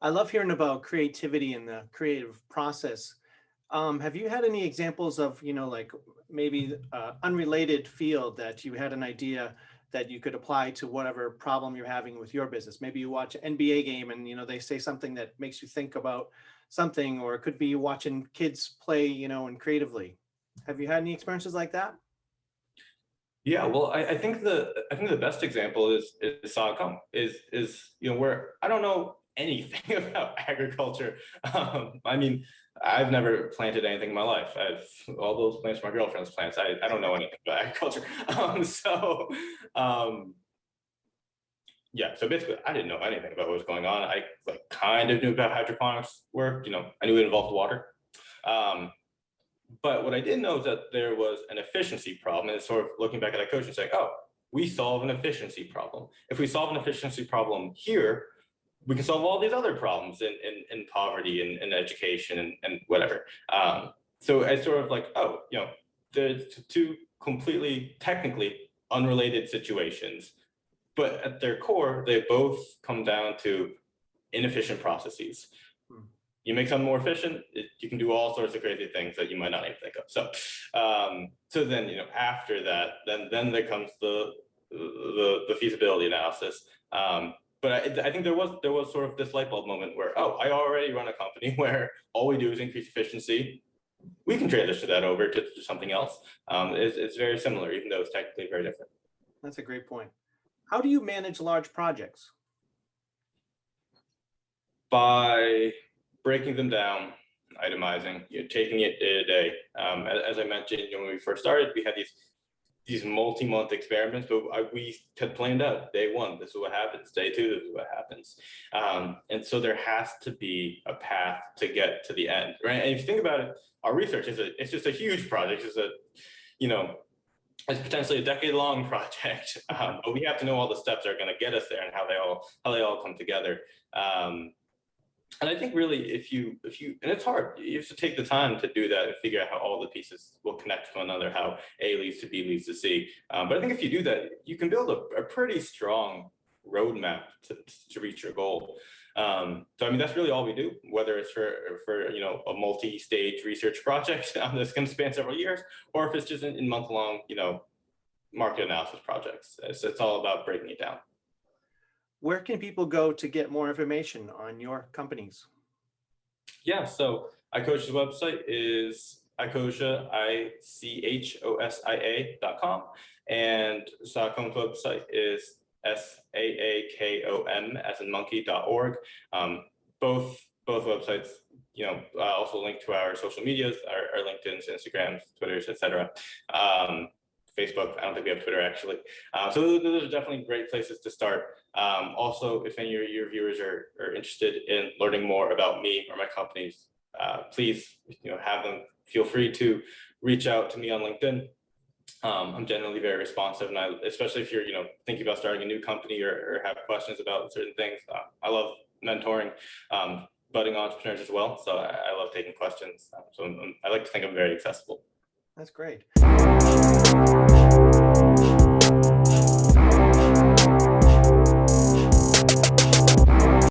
I love hearing about creativity and the creative process. Have you had any examples of, like maybe unrelated field that you had an idea that you could apply to whatever problem you're having with your business? Maybe you watch an NBA game and, they say something that makes you think about something, or it could be you watching kids play, and creatively. Have you had any experiences like that? Yeah, well, I think the best example is Sagam where I don't know anything about agriculture. I mean, I've never planted anything in my life. I've all those plants my girlfriend's plants. I don't know anything about agriculture. Um, yeah, so basically, I didn't know anything about what was going on. I like kind of knew about hydroponics worked. I knew it involved water. Um, but what I didn't know is that there was an efficiency problem, and sort of looking back at Ichosia and saying, oh, we solve an efficiency problem. If we solve an efficiency problem here, we can solve all these other problems in poverty and education and whatever. So I sort of like, oh, there's two completely technically unrelated situations, but at their core, they both come down to inefficient processes. You make something more efficient, you can do all sorts of crazy things that you might not even think of. So then, after that, then there comes the feasibility analysis. But I think there was sort of this light bulb moment where, oh, I already run a company where all we do is increase efficiency. We can transition that over to something else. It's very similar, even though it's technically very different. That's a great point. How do you manage large projects? By breaking them down, itemizing, taking it day to day. As I mentioned, when we first started, we had these multi-month experiments, but we had planned out day one, this is what happens, day two, this is what happens. And so there has to be a path to get to the end, right? And if you think about it, our research it's just a huge project. It's potentially a decade-long project, but we have to know all the steps that are going to get us there and how they all come together. And I think really, if you, and it's hard, you have to take the time to do that and figure out how all the pieces will connect to one another, how A leads to B leads to C. But I think if you do that, you can build a pretty strong roadmap to reach your goal. So I mean, that's really all we do, whether it's for a multi-stage research project that's going to span several years, or if it's just in month-long, market analysis projects. It's all about breaking it down. Where can people go to get more information on your companies? Yeah, so Ichosia's website is Ichosia, ICHOSIA.com, and Saakom's website is SAAKOM as in monkey.org. Both websites, also link to our social medias, our LinkedIn's, Instagrams, Twitters, etc. Facebook, I don't think we have Twitter actually. So those are definitely great places to start. Also, if any of your viewers are interested in learning more about me or my companies, please have them feel free to reach out to me on LinkedIn. I'm generally very responsive, and especially if you're thinking about starting a new company or have questions about certain things. I love mentoring budding entrepreneurs as well, so I love taking questions. So I like to think I'm very accessible. That's great.